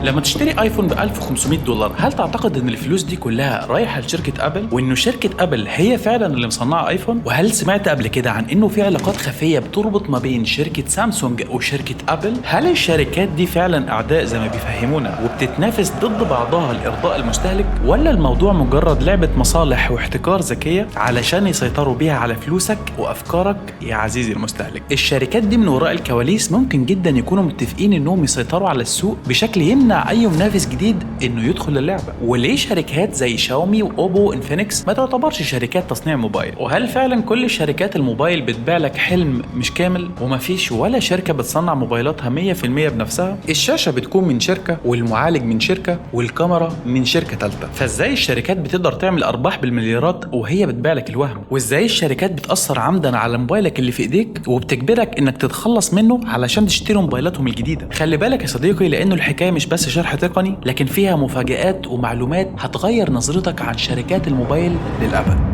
لما تشتري ايفون ب $1500، هل تعتقد ان الفلوس دي كلها رايحه لشركه ابل، وانه شركه ابل هي فعلا اللي مصنعه ايفون؟ وهل سمعت قبل كده عن انه في علاقات خفيه بتربط ما بين شركه سامسونج وشركه ابل؟ هل الشركات دي فعلا اعداء زي ما بيفهمونا وبتتنافس ضد بعضها لارضاء المستهلك، ولا الموضوع مجرد لعبه مصالح واحتكار ذكيه علشان يسيطروا بيها على فلوسك وافكارك يا عزيزي المستهلك؟ الشركات دي من وراء الكواليس ممكن جدا يكونوا متفقين انهم يسيطروا على السوق بشكل يمنع اي منافس جديد انه يدخل اللعبه. وليه شركات زي شاومي واوبو وانفينكس ما تعتبرش شركات تصنيع موبايل؟ وهل فعلا كل شركات الموبايل بتبيع لك حلم مش كامل، ومفيش ولا شركه بتصنع موبايلاتها 100% بنفسها؟ الشاشه بتكون من شركه، والمعالج من شركه، والكاميرا من شركه ثالثه. فازاي الشركات بتقدر تعمل ارباح بالمليارات وهي بتبيع لك الوهم؟ وازاي الشركات بتاثر عمدا على موبايلك اللي في ايديك وبتجبرك انك تتخلص منه علشان تشتري موبايلاتهم الجديده؟ خلي بالك يا صديقي، لانه الحكايه مش بس شرح تقني، لكن فيها مفاجآت ومعلومات هتغير نظرتك عن شركات الموبايل للأبد.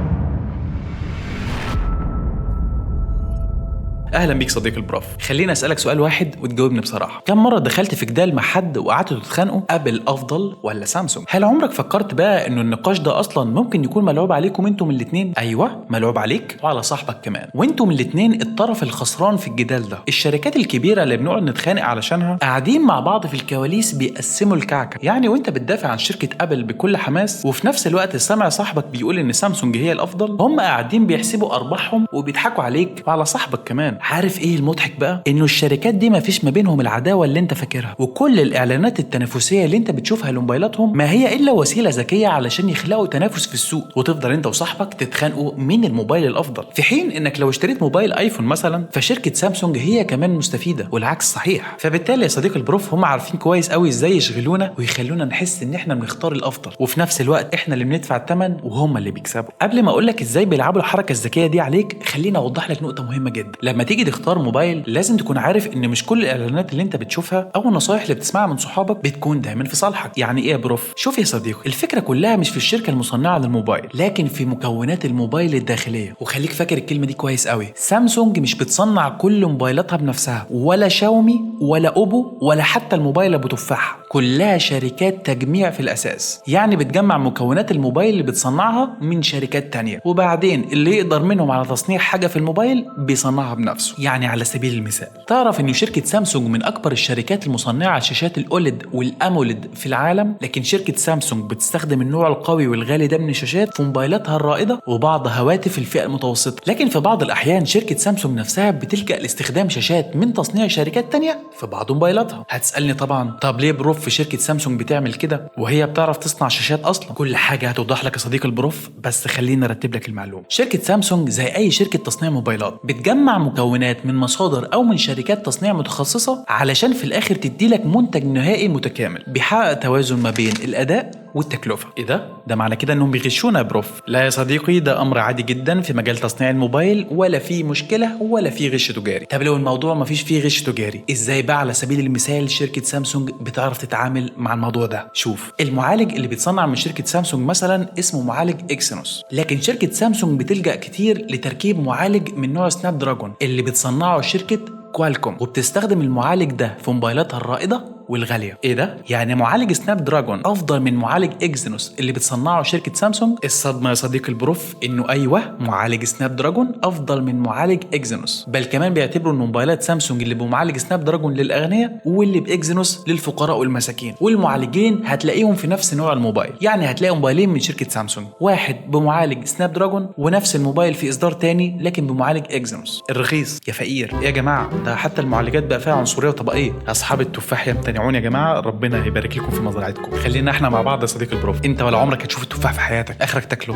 اهلا بيك صديقي البروف. خليني اسالك سؤال واحد وتجاوبني بصراحه. كم مره دخلت في جدال مع حد وقعدتوا تتخانقوا ابل افضل ولا سامسونج؟ هل عمرك فكرت بقى انه النقاش ده اصلا ممكن يكون ملعوب عليكم انتم الاثنين؟ ايوه، ملعوب عليك وعلى صاحبك كمان، وانتم الاثنين الطرف الخسران في الجدال ده. الشركات الكبيره اللي بنقعد نتخانق علشانها قاعدين مع بعض في الكواليس بيقسموا الكعكه. يعني وانت بتدافع عن شركه ابل بكل حماس وفي نفس الوقت سامع صاحبك بيقول ان سامسونج هي الافضل، هم قاعدين بيحسبوا ارباحهم وبيضحكوا عليك وعلى صاحبك كمان. عارف ايه المضحك بقى؟ انه الشركات دي ما فيش ما بينهم العداوه اللي انت فاكرها، وكل الاعلانات التنافسيه اللي انت بتشوفها لموبايلاتهم ما هي الا وسيله ذكيه علشان يخلقوا تنافس في السوق، وتفضل انت وصاحبك تتخانقوا مين الموبايل الافضل. في حين انك لو اشتريت موبايل ايفون مثلا فشركه سامسونج هي كمان مستفيده، والعكس صحيح. فبالتالي يا صديقي البروف، هم عارفين كويس قوي ازاي يشغلونا ويخلونا نحس ان احنا بنختار الافضل، وفي نفس الوقت احنا اللي بندفع الثمن وهم اللي بيكسبوا. قبل ما اقول لك ازاي بيلعبوا الحركه الذكيه دي عليك، خليني اوضح لك نقطه مهمه جدا. لما تيجي تختار موبايل لازم تكون عارف ان مش كل الاعلانات اللي انت بتشوفها او النصايح اللي بتسمعها من صحابك بتكون دايما في صالحك. يعني ايه يا بروف؟ شوف يا صديقي، الفكره كلها مش في الشركه المصنعه للموبايل، لكن في مكونات الموبايل الداخليه. وخليك فاكر الكلمه دي كويس قوي، سامسونج مش بتصنع كل موبايلاتها بنفسها، ولا شاومي ولا اوبو ولا حتى الموبايل ابو تفاحه، كلها شركات تجميع في الاساس. يعني بتجمع مكونات الموبايل اللي بتصنعها من شركات تانية، وبعدين اللي يقدر منهم على تصنيع حاجه في الموبايل بيصنعها بنفسه. يعني على سبيل المثال، تعرف ان شركه سامسونج من اكبر الشركات المصنعه شاشات الاوليد والاموليد في العالم، لكن شركه سامسونج بتستخدم النوع القوي والغالي ده من الشاشات في موبايلاتها الرائده وبعض هواتف الفئه المتوسطه. لكن في بعض الاحيان شركه سامسونج نفسها بتلجأ لاستخدام شاشات من تصنيع شركات تانية في بعض موبايلاتها. هتسالني طبعا، طب ليه بروف في شركه سامسونج بتعمل كده وهي بتعرف تصنع شاشات اصلا؟ كل حاجه هتوضح لك يا صديقي البروف، بس خلينا نرتب لك المعلومه. شركه سامسونج زي اي شركه تصنيع موبايلات بتجمع مكونات من مصادر او من شركات تصنيع متخصصه علشان في الاخر تدي لك منتج نهائي متكامل بيحقق توازن ما بين الاداء والتكلفه. ايه ده معنى كده انهم بيغشونا يا بروف؟ لا يا صديقي، ده امر عادي جدا في مجال تصنيع الموبايل، ولا في مشكله ولا في غش تجاري. طب لو الموضوع ما فيش فيه غش تجاري، ازاي بقى على سبيل المثال شركه سامسونج بتعرف تتعامل مع الموضوع ده؟ شوف، المعالج اللي بيتصنع من شركه سامسونج مثلا اسمه معالج اكسينوس، لكن شركه سامسونج بتلجأ كتير لتركيب معالج من نوع سناب دراجون اللي بتصنعه شركه كوالكوم، وبتستخدم المعالج ده في موبايلاتها الرائده والغاليه. ايه ده؟ يعني معالج سناب دراجون افضل من معالج اكزينوس اللي بتصنعه شركه سامسونج؟ الصدمه يا صديقي البروف انه ايوه، معالج سناب دراجون افضل من معالج اكزينوس، بل كمان بيعتبروا ان موبايلات سامسونج اللي بمعالج سناب دراجون للاغنياء واللي باكزينوس للفقراء والمساكين. والمعالجين هتلاقيهم في نفس نوع الموبايل، يعني هتلاقي موبايلين من شركه سامسونج، واحد بمعالج سناب دراجون ونفس الموبايل في اصدار تاني لكن بمعالج اكزينوس. الرخيص يا فقير يا جماعه، ده حتى المعالجات بقى فيها عنصريه طبقيه. اصحاب التفاح يمتنعون يا جماعه، ربنا يبارك لكم في مزرعتكم. خلينا احنا مع بعض يا صديقي البروف، انت ولا عمرك هتشوف التفاح في حياتك، اخرك تاكله.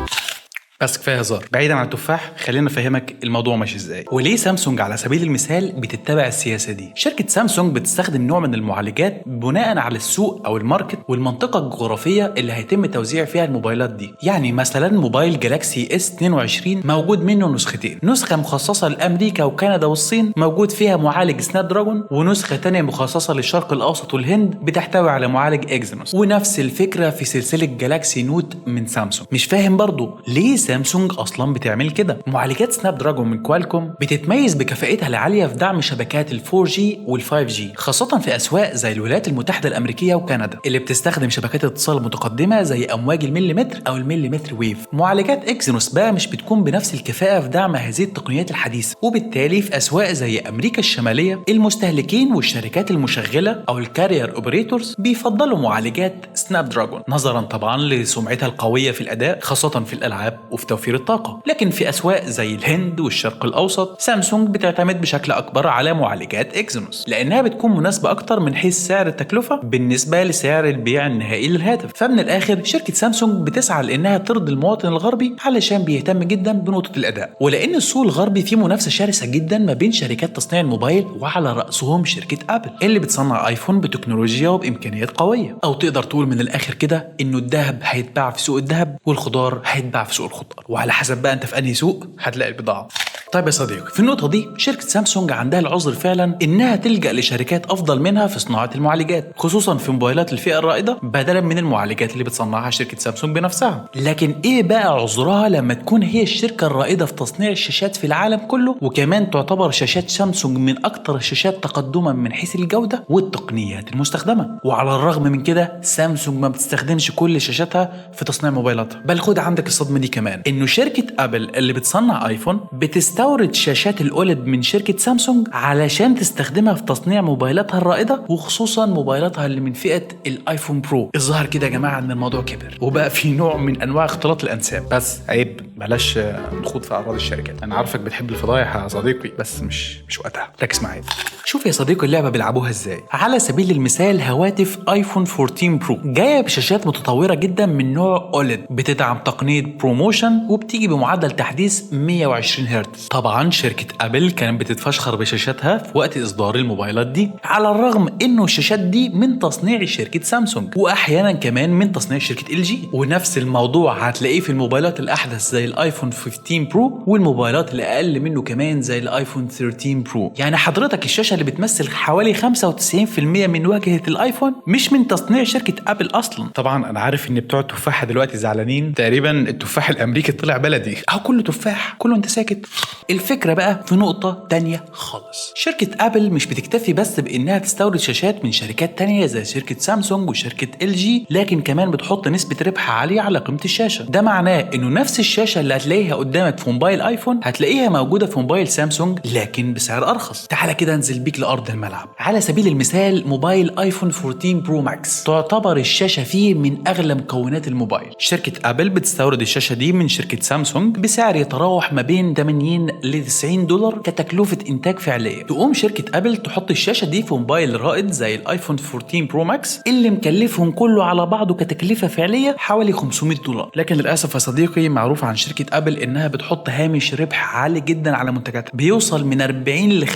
بس كفايه هزار، بعيدا عن التفاح خلينا افهمك الموضوع ماشي ازاي، وليه سامسونج على سبيل المثال بتتبع السياسه دي. شركه سامسونج بتستخدم نوع من المعالجات بناء على السوق او الماركت والمنطقه الجغرافيه اللي هيتم توزيع فيها الموبايلات دي. يعني مثلا موبايل جالاكسي اس 22 موجود منه نسختين، نسخه مخصصه لامريكا وكندا والصين موجود فيها معالج سناب دراجون، ونسخه تانية مخصصه للشرق الاوسط والهند بتحتوي على معالج اكزينوس. ونفس الفكره في سلسله جالاكسي نوت من سامسونج. مش فاهم برضو ليه سامسونج اصلا بتعمل كده. معالجات سناب دراجون من كوالكوم بتتميز بكفاءتها العاليه في دعم شبكات ال 4G وال 5G، خاصه في اسواق زي الولايات المتحده الامريكيه وكندا اللي بتستخدم شبكات اتصال متقدمه زي امواج المليمتر او المليمتر ويف. معالجات اكزينوس بقى مش بتكون بنفس الكفاءه في دعم هذه التقنيات الحديثه، وبالتالي في اسواق زي امريكا الشماليه المستهلكين والشركات المشغله او الكارير اوبريتورز بيفضلوا معالجات سناب دراجون نظرا طبعا لسمعتها القويه في الاداء خاصه في الالعاب وفي توفير الطاقه. لكن في اسواق زي الهند والشرق الاوسط سامسونج بتعتمد بشكل اكبر على معالجات اكزينوس لانها بتكون مناسبه اكتر من حيث سعر التكلفه بالنسبه لسعر البيع النهائي للهاتف. فمن الاخر شركه سامسونج بتسعى لانها ترضي المواطن الغربي علشان بيهتم جدا بنقطه الاداء، ولان السوق الغربي فيه منافسه شرسه جدا ما بين شركات تصنيع الموبايل وعلى راسهم شركه ابل اللي بتصنع ايفون بتكنولوجيا وبامكانيات قويه. او تقدر تقول من الاخر كده انه الذهب هيتباع في سوق الذهب والخضار هيتباع في سوق الخضار، وعلى حسب بقى انت في انهي سوق هتلاقي البضاعه. طيب يا صديقي، في النقطه دي شركه سامسونج عندها العذر فعلا انها تلجا لشركات افضل منها في صناعه المعالجات، خصوصا في موبايلات الفئه الرائده بدلا من المعالجات اللي بتصنعها شركه سامسونج بنفسها. لكن ايه بقى عذرها لما تكون هي الشركه الرائده في تصنيع الشاشات في العالم كله، وكمان تعتبر شاشات سامسونج من اكثر الشاشات تقدما من حيث الجوده والتقنيات المستخدمه؟ وعلى الرغم من كده سامسونج ما بتستخدمش كل شاشاتها في تصنيع موبايلاتها، بل خد عندك الصدمه دي كمان انه شركه ابل اللي بتصنع ايفون بتستورد شاشات الاوليد من شركه سامسونج علشان تستخدمها في تصنيع موبايلاتها الرائده، وخصوصا موبايلاتها اللي من فئه الايفون برو. الظاهر كده يا جماعه ان الموضوع كبر وبقى في نوع من انواع اختلاط الانساب. بس عيب بلاش نخوض في اعراض الشركات. انا عارفك بتحب الفضايح يا صديقي بس مش وقتها. ركز معايا. شوف يا صديقي اللعبه بيلعبوها ازاي. على سبيل المثال هواتف ايفون 14 برو جايه بشاشات متطوره جدا من نوع اوليد بتدعم تقنيه بروموشن وبتيجي بمعدل تحديث 120 هرتز. طبعا شركه ابل كانت بتتفشخر بشاشاتها في وقت اصدار الموبايلات دي، على الرغم انه الشاشات دي من تصنيع شركه سامسونج واحيانا كمان من تصنيع شركه ال جي. ونفس الموضوع هتلاقيه في الموبايلات الاحدث زي الايفون 15 برو والموبايلات اللي اقل منه كمان زي الايفون 13 برو. يعني حضرتك الشاشه اللي بتمثل حوالي 95% من واجهه الايفون مش من تصنيع شركه ابل اصلا. طبعا انا عارف ان بتوع التفاحه دلوقتي زعلانين، تقريبا التفاح الامريكي طلع بلدي اهو كله تفاح كله انت ساكت. الفكره بقى في نقطه تانية خالص. شركه ابل مش بتكتفي بس بانها تستورد شاشات من شركات تانية زي شركه سامسونج وشركه ال جي، لكن كمان بتحط نسبه ربح عاليه على قيمه الشاشه. ده معناه انه نفس الشاشه اللي هتلاقيها قدامك في موبايل ايفون هتلاقيها موجوده في موبايل سامسونج لكن بسعر ارخص. تعالى كده انزل بيك لارض الملعب. على سبيل المثال موبايل ايفون 14 برو ماكس تعتبر الشاشه فيه من اغلى مكونات الموبايل. شركه ابل بتستورد الشاشه دي من شركه سامسونج بسعر يتراوح ما بين 80 ل 90 دولار كتكلفه انتاج فعليه. تقوم شركه ابل تحط الشاشه دي في موبايل رائد زي الايفون 14 برو ماكس اللي مكلفهم كله على بعضه كتكلفه فعليه حوالي 500 دولار. لكن للاسف يا صديقي معروف عن شركه ابل انها بتحط هامش ربح عالي جدا على منتجاتها بيوصل من 40 ل 50%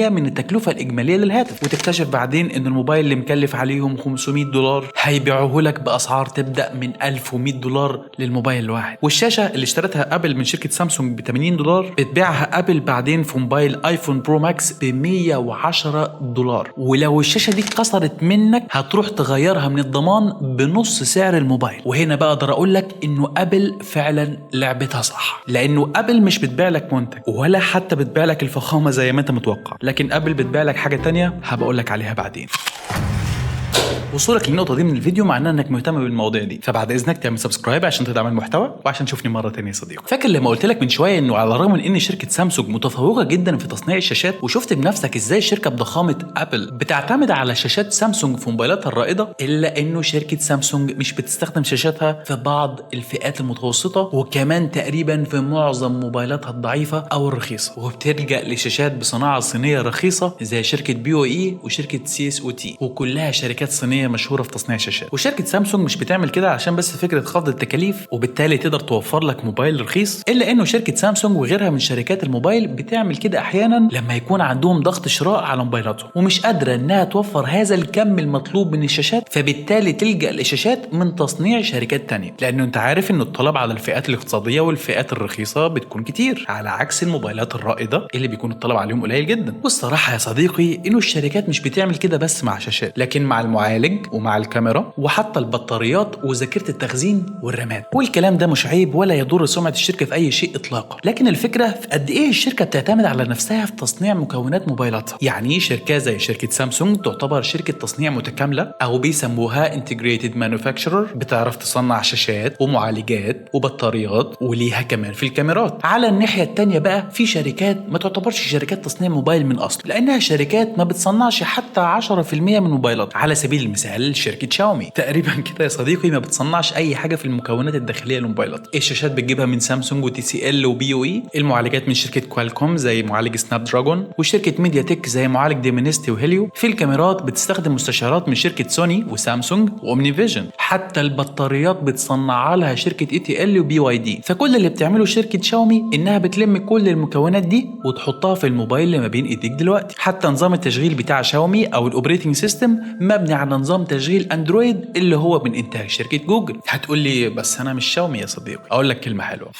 من التكلفه الاجماليه للهاتف، وتكتشف بعدين ان الموبايل اللي مكلف عليهم 500 دولار هيبيعوه لك باسعار تبدا من 1100 دولار للموبايل الواحد. والشاشه اللي اشترتها ابل من شركه سامسونج ب 80 دولار بتبيعها ابل بعدين في موبايل ايفون برو ماكس ب 110 دولار. ولو الشاشه دي اتكسرت منك هتروح تغيرها من الضمان بنص سعر الموبايل. وهنا بقى اقدر اقول لك انه ابل فعلا لعبتها صح، لانه ابل مش بتبيع لك منتج ولا حتى بتبيع لك الفخامه زي ما انت متوقع، لكن ابل بتبيع لك حاجه تانية هبقول لك عليها بعدين. وصولك للنقطه دي من الفيديو معناه انك مهتم بالمواضيع دي، فبعد اذنك تعمل سبسكرايب عشان تدعم المحتوى وعشان تشوفني مره ثانيه يا صديقي. فاكر لما قلت لك من شويه انه على الرغم من ان شركه سامسونج متفوقه جدا في تصنيع الشاشات، وشفت بنفسك ازاي شركه بضخامه ابل بتعتمد على شاشات سامسونج في موبايلاتها الرائده، الا انه شركه سامسونج مش بتستخدم شاشاتها في بعض الفئات المتوسطه وكمان تقريبا في معظم موبايلاتها الضعيفه او الرخيصه، وبتلجا لشاشات بصناعه صينيه رخيصه زي شركه بي او اي وشركه سي اس او تي، وكلها شركات صينيه مشهوره في تصنيع شاشات. وشركه سامسونج مش بتعمل كده عشان بس فكره خفض التكاليف وبالتالي تقدر توفر لك موبايل رخيص، الا انه شركه سامسونج وغيرها من شركات الموبايل بتعمل كده احيانا لما يكون عندهم ضغط شراء على موبايلاتهم ومش قادره انها توفر هذا الكم المطلوب من الشاشات، فبالتالي تلجا لشاشات من تصنيع شركات تانية، لانه انت عارف انه الطلب على الفئات الاقتصاديه والفئات الرخيصه بتكون كتير على عكس الموبايلات الرائده اللي بيكون الطلب عليهم قليل جدا. والصراحه يا صديقي انه الشركات مش بتعمل كده بس مع شاشات، لكن مع المعالج المعالج ومع الكاميرا وحتى البطاريات وذاكرة التخزين والرامات. والكلام ده مش عيب ولا يضر سمعة الشركة في أي شيء إطلاقا، لكن الفكرة في قد إيه الشركة بتعتمد على نفسها في تصنيع مكونات موبايلاتها. يعني شركة زي شركة سامسونج تعتبر شركة تصنيع متكاملة أو بيسموها integrated manufacturer، بتعرف تصنع شاشات ومعالجات وبطاريات وليها كمان في الكاميرات. على الناحية التانية بقى في شركات ما تعتبرش شركات تصنيع موبايل من أصل، لأنها شركات ما بتصنعش حتى 10% من موبايلات. على سبيل المثال شركة شاومي تقريبا كده يا صديقي ما بتصنعش أي حاجة في المكونات الداخلية للموبايلات. الشاشات بتجيبها من سامسونج وتي سي ال وبي او اي، المعالجات من شركة كوالكوم زي معالج سناب دراجون، وشركة ميديا تك زي معالج ديمينستي وهيليو. في الكاميرات بتستخدم مستشعرات من شركة سوني وسامسونج واومني فيجن. حتى البطاريات بتصنعها لها شركة اي تي ال وبي واي دي. فكل اللي بتعمله شركة شاومي انها بتلم كل المكونات دي وتحطها في الموبايل اللي ما بين ايديك دلوقتي. حتى نظام التشغيل بتاع شاومي او الاوبريتنج سيستم مبني على نظام تشغيل اندرويد اللي هو من انتاج شركة جوجل. هتقول لي بس انا مش شاومي يا صديقي. اقول لك كلمة حلوة،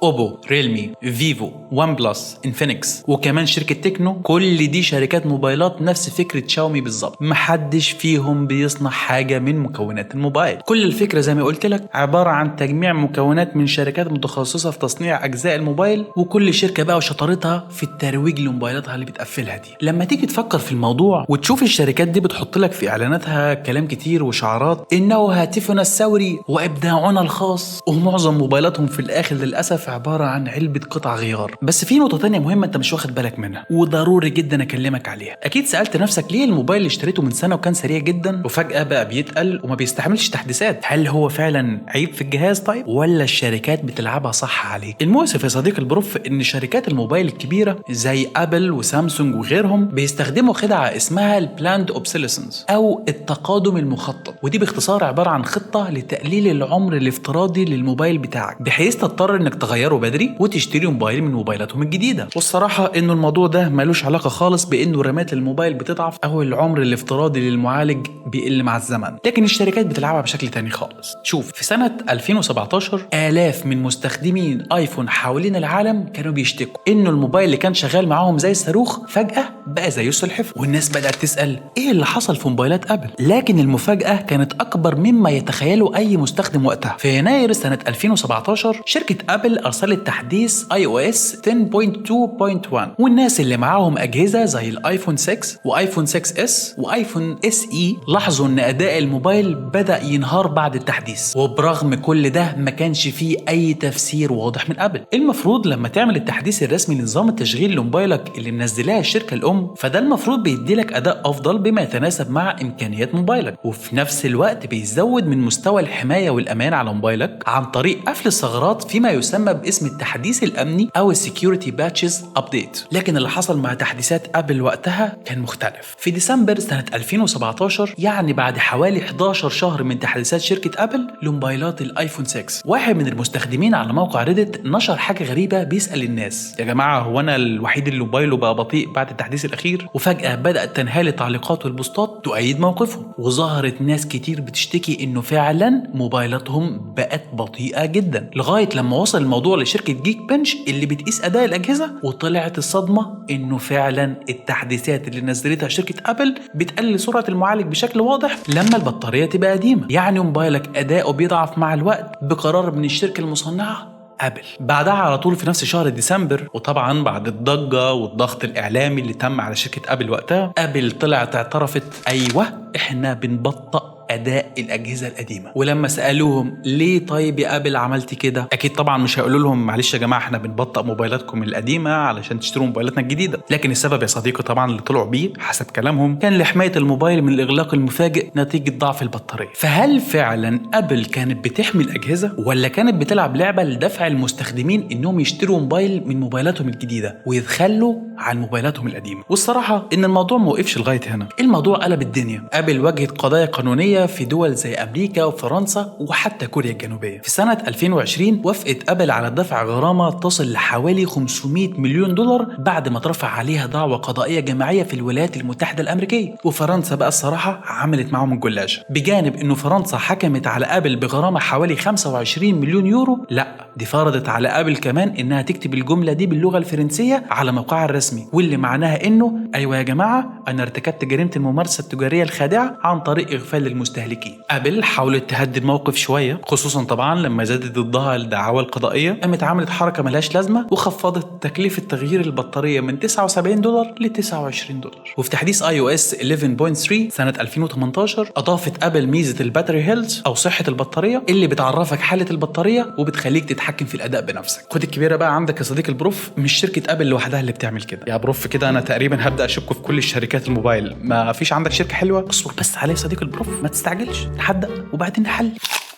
اوبو، ريلمي، فيفو، وان بلس، انفينكس، وكمان شركة تكنو، كل دي شركات موبايلات نفس فكرة شاومي بالظبط. محدش فيهم بيصنع حاجة من مكونات الموبايل. كل الفكرة زي ما قلت لك عبارة عن تجميع مكونات من شركات متخصصة في تصنيع أجزاء الموبايل، وكل شركة بقى وشطارتها في الترويج لموبايلاتها اللي بتقفلها دي. لما تيجي تفكر في الموضوع وتشوف الشركات دي بتحط لك في إعلاناتها كلام كتير وشعارات إنه هاتفنا الثوري وإبداعنا الخاص، ومعظم موبايلاتهم في الآخر للأسف عبارة عن علبة قطع غيار. بس في نقطة تانية مهمة انت مش واخد بالك منها وضروري جدا اكلمك عليها. اكيد سألت نفسك ليه الموبايل اللي اشتريته من سنة وكان سريع جدا وفجأة بقى بيتقل وما بيستحملش تحديثات؟ هل هو فعلا عيب في الجهاز طيب، ولا الشركات بتلعبها صح عليه؟ المؤسف يا صديقي البروف ان شركات الموبايل الكبيرة زي ابل وسامسونج وغيرهم بيستخدموا خدعة اسمها البلاند اوبسيلسنس او التقادم المخطط، ودي باختصار عبارة عن خطة لتقليل العمر الافتراضي للموبايل بتاعك بحيث تضطر انك تغيره بدري وتشتري موبايل من موبايلاتهم الجديدة. والصراحة انه الموضوع ده مالوش علاقة خالص بانه رامات الموبايل بتضعف او العمر الافتراضي للمعالج بيقل مع الزمن، لكن الشركات بتلعبها بشكل تاني خالص. شوف، في سنة 2017 آلاف من مستخدمين ايفون حوالين العالم كانوا بيشتكوا انه الموبايل اللي كان شغال معاهم زي الصاروخ فجأة بقى زي السلحفاة، والناس بدأت تسأل ايه اللي حصل في موبايلات ابل. لكن المفاجأة كانت اكبر مما يتخيله اي مستخدم وقتها. في يناير سنة 2017 شركة ابل ارسلت تحديث iOS 10.2.1، والناس اللي معاهم اجهزة زي الايفون 6 وايفون 6s وايفون اس اي لاحظوا ان اداء الموبايل بدأ ينهار بعد التحديث. وبرغم كل ده ما كانش فيه اي تفسير واضح من ابل. المفروض لما تعمل التحديث الرسمي لنظام التشغيل لموبايلك اللي منزلاه الشركة الام، فده المفروض بيديلك اداء افضل بما يتناسب مع امكانيات موبايلك، وفي نفس الوقت بيزود من مستوى الحماية والامان على موبايلك عن طريق قفل الثغرات فيما يسمى باسم التحديث الامني او السكيورتي باتشز ابديت. لكن اللي حصل مع تحديثات ابل وقتها كان مختلف. في ديسمبر سنة 2017، يعني بعد حوالي 11 شهر من تحديثات شركة ابل لموبايلات الايفون 6، واحد من المستخدمين على موقع ريدت نشر حاجة غريبة بيسأل الناس يا جماعة هو انا الوحيد اللي موبايله بقى بطيء بعد التحديث الاخير؟ وفجأة بدأت تنهال التعليقات والبوستات تؤيد موقفه، وظهرت ناس كتير بتشتكي انه فعلا موبايلاتهم بقت بطيئة جدا، لغاية لما وصل الموضوع لشركة جيك بنش اللي بتقيس اداء الاجهزة، وطلعت الصدمة انه فعلا التحديثات اللي نزلتها شركة ابل بتقلل سرعة المعالج بشكل واضح لما البطارية تبقى قديمة. يعني موبايلك اداؤه بيضعف مع الوقت بقرار من الشركة المصنعة ابل. بعدها على طول في نفس شهر ديسمبر، وطبعا بعد الضجة والضغط الاعلامي اللي تم على شركة ابل وقتها، ابل طلعت اعترفت ايوه احنا بنبطئ اداء الاجهزه القديمه. ولما سالوهم ليه طيب يا ابل عملتي كده، اكيد طبعا مش هيقولوا لهم معلش يا جماعه احنا بنبطئ موبايلاتكم القديمه علشان تشتروا موبايلاتنا الجديده، لكن السبب يا صديقي طبعا اللي طلعوا بيه حسب كلامهم كان لحمايه الموبايل من الاغلاق المفاجئ نتيجه ضعف البطاريه. فهل فعلا ابل كانت بتحمي الاجهزه، ولا كانت بتلعب لعبه لدفع المستخدمين انهم يشتروا موبايل من موبايلاتهم الجديده ويتخلوا عن موبايلاتهم القديمه؟ والصراحه ان الموضوع ما وقفش لغايه هنا، الموضوع قلب الدنيا. ابل واجهت قضايا قانونيه الرقمية في دول زي أمريكا وفرنسا وحتى كوريا الجنوبية. في سنة 2020 وافقت أبل على دفع غرامة تصل لحوالي 500 مليون دولار بعد ما اترفع عليها دعوى قضائية جماعية في الولايات المتحدة الأمريكية. وفرنسا بقى الصراحة عملت معهم الجلاش، بجانب إنه فرنسا حكمت على أبل بغرامة حوالي 25 مليون يورو، لا دي فرضت على أبل كمان إنها تكتب الجملة دي باللغة الفرنسية على موقعها الرسمي، واللي معناها إنه أيوة يا جماعة أنا ارتكبت جريمة الممارسة التجارية الخادعة عن طريق إغفال للمستهلكين. أبل حاولت تهدي الموقف شوية، خصوصا طبعا لما زادت ضدها الدعاوى القضائية، قامت عملت حركة ملهاش لازمة وخفضت تكلفة تغيير البطارية من 79 دولار ل 29 دولار. وفي تحديث iOS 11.3 سنة 2018 أضافت أبل ميزة الباتري هيلث أو صحة البطارية اللي بتعرفك حالة البطارية وبتخليك تتحكم في الأداء بنفسك. خد الكبيرة بقى عندك يا صديق البروف، مش شركة أبل لوحدها اللي بتعمل كده يا بروف. كده أنا تقريبا هبدأ أشك في كل الشركات الموبايل. ما فيش عندك شركة حلوة؟ اصبر بس عليه يا صديق البروف، ما تستعجلش، نحدق وبعدين نحل.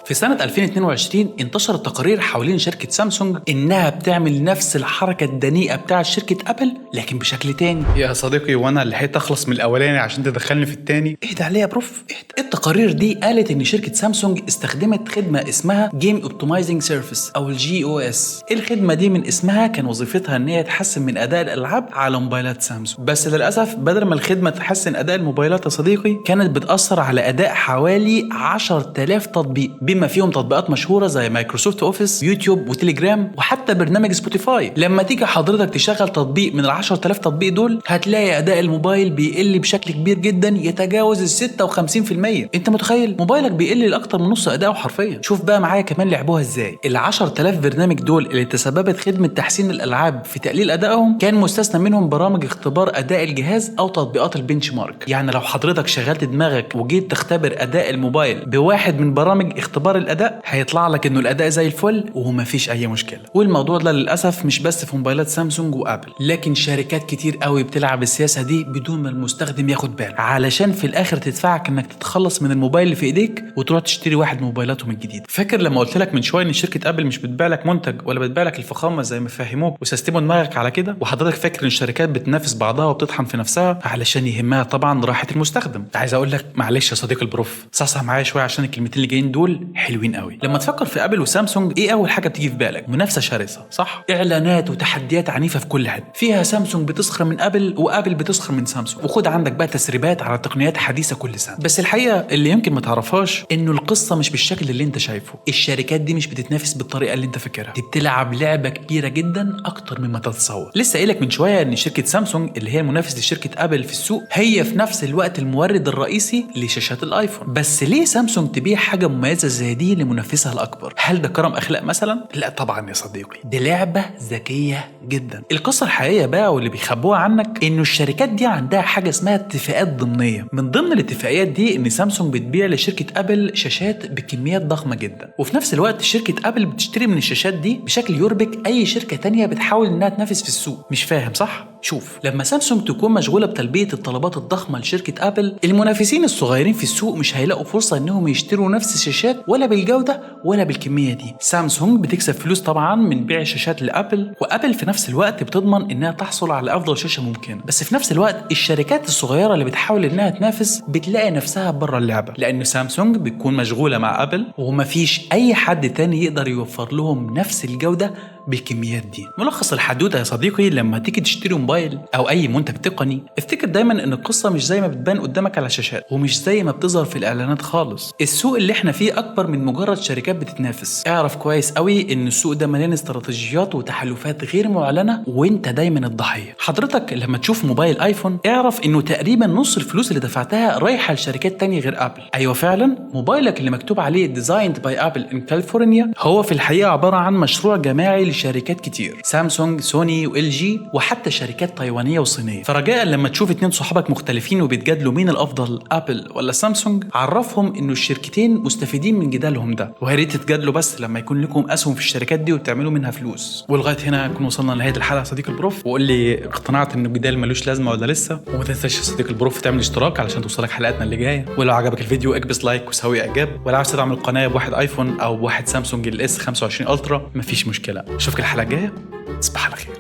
في سنة 2022 انتشرت تقارير حوالين شركة سامسونج إنها بتعمل نفس الحركة الدنيئة بتاعت شركة أبل لكن بشكل تاني. يا صديقي وانا لحقت اخلص من الاولاني عشان تدخلني في التاني؟ اهدى عليا يا بروف اهدى. التقارير دي قالت إن شركة سامسونج استخدمت خدمة اسمها Game Optimizing Service أو GOS. الخدمة دي من اسمها كان وظيفتها إن هي تحسن من أداء الألعاب على موبايلات سامسونج، بس للأسف بدل ما الخدمة تحسن أداء الموبايلات يا صديقي كانت بتأثر على أداء حوالي 10,000 تطبيق، بما فيهم تطبيقات مشهورة زي مايكروسوفت اوفيس، يوتيوب وتليجرام وحتى برنامج سبوتيفاي. لما تيجي حضرتك تشغل تطبيق من 10,000 تطبيق دول هتلاقي أداء الموبايل بيقل بشكل كبير جدا يتجاوز 56%. انت متخيل موبايلك بيقل لأكتر من نص أداؤه حرفيا. شوف بقى معايا كمان لعبوها ازاي. 10,000 برنامج دول اللي تسببت خدمة تحسين الألعاب في تقليل أدائهم كان مستثنى منهم برامج اختبار أداء الجهاز أو تطبيقات البنش مارك. يعني لو حضرتك شغلت دماغك وجيت تختبر أداء الموبايل بواحد من برامج اختبار الأداء هيطلع لك انه الاداء زي الفل ومفيش اي مشكله. والموضوع ده للاسف مش بس في موبايلات سامسونج وابل، لكن شركات كتير قوي بتلعب السياسه دي بدون ما المستخدم ياخد باله، علشان في الاخر تدفعك انك تتخلص من الموبايل اللي في ايديك وتروح تشتري واحد موبايلاتهم الجديد. فاكر لما قلت لك من شويه ان شركه ابل مش بتبيع لك منتج ولا بتبيع لك الفخامه زي ما فهموك وسيستموا دماغك على كده؟ وحضرتك فاكر ان الشركات بتنافس بعضها وبتطحن في نفسها علشان يهمها طبعا راحه المستخدم. عايز اقول لك معلش يا صديق البروف، صحصح معايا شويه عشان الكلمتين اللي جايين دول حلوين قوي. لما تفكر في ابل وسامسونج ايه اول حاجه بتيجي في بالك؟ منافسه شرسه صح؟ اعلانات وتحديات عنيفه في كل حته، فيها سامسونج بتسخر من ابل وابل بتسخر من سامسونج، وخد عندك بقى تسريبات على تقنيات حديثه كل سنه. بس الحقيقه اللي يمكن ما تعرفهاش انه القصه مش بالشكل اللي انت شايفه. الشركات دي مش بتتنافس بالطريقه اللي انت فاكرها، دي بتلعب لعبه كبيره جدا اكتر مما تتصور. لسه قايلك من شويه ان شركه سامسونج اللي هي المنافس لشركه ابل في السوق هي في نفس الوقت المورد الرئيسي لشاشات الايفون. بس ليه سامسونج تبيع حاجه مميزه زي دي لمنافسها الاكبر؟ هل ده كرم اخلاق مثلا؟ لا طبعا يا صديقي، دي لعبه ذكيه جدا. القصه الحقيقيه بقى واللي بيخبوها عنك انه الشركات دي عندها حاجه اسمها اتفاقات ضمنيه. من ضمن الاتفاقيات دي ان سامسونج بتبيع لشركه ابل شاشات بكميات ضخمه جدا، وفي نفس الوقت شركه ابل بتشتري من الشاشات دي بشكل يربك اي شركه تانية بتحاول انها تنافس في السوق. مش فاهم صح؟ شوف، لما سامسونج تكون مشغوله بتلبيه الطلبات الضخمه لشركه ابل، المنافسين الصغيرين في السوق مش هيلاقوا فرصه انهم يشتروا نفس الشاشات ولا بالجوده ولا بالكميه دي. سامسونج بتكسب فلوس طبعا من بيع الشاشات لابل، وابل في نفس الوقت بتضمن انها تحصل على افضل شاشه ممكنه. بس في نفس الوقت الشركات الصغيره اللي بتحاول انها تنافس بتلاقي نفسها بره اللعبه، لان سامسونج بتكون مشغوله مع ابل ومفيش اي حد تاني يقدر يوفر لهم نفس الجوده بالكميات دي. ملخص الحدوته يا صديقي، لما تيجي تشتري موبايل او اي منتج تقني افتكر دايما ان القصه مش زي ما بتبان قدامك على الشاشات ومش زي ما بتظهر في الاعلانات خالص. السوق اللي احنا فيه اكبر من مجرد شركات بتتنافس. اعرف كويس قوي ان السوق ده مليان استراتيجيات وتحالفات غير معلنه وانت دايما الضحيه. حضرتك لما تشوف موبايل ايفون اعرف انه تقريبا نص الفلوس اللي دفعتها رايحه لشركات تانية غير ابل. ايوه فعلا، موبايلك اللي مكتوب عليه ديزايند باي ابل ان كاليفورنيا هو في الحقيقه عباره عن مشروع جماعي لشركات كتير، سامسونج، سوني وال جي وحتى شركات تايوانيه وصينيه. فرجاء لما تشوف اتنين صحابك مختلفين وبيتجادلوا مين الافضل ابل ولا سامسونج عرفهم انه الشركتين مستفيدين من جدالهم ده، ويا ريت تتجادلوا بس لما يكون لكم اسهم في الشركات دي وبتعملوا منها فلوس. ولغايه هنا نكون وصلنا لنهايه الحلقه يا صديق البروف، وقول لي اقتنعت انه الجدال ملوش لازمه ولا لسه. وما تنساش يا صديق البروف تعمل اشتراك علشان توصلك حلقاتنا اللي جايه، ولو عجبك الفيديو اكبس لايك وسوي اعجاب، ولو عايز تدعم القناه بواحد ايفون او بواحد سامسونج الاس 25 الترا مفيش مشكله. اشوفك الحلقه الجايه، تصبح على خير.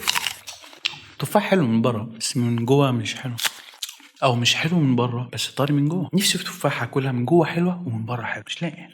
تفاح حلو من بره بس من جوه مش حلو. او مش حلو من بره بس طري من جوه. نفسي في تفاحه اكلها من جوه حلوه ومن بره حلوه، مش لاقي.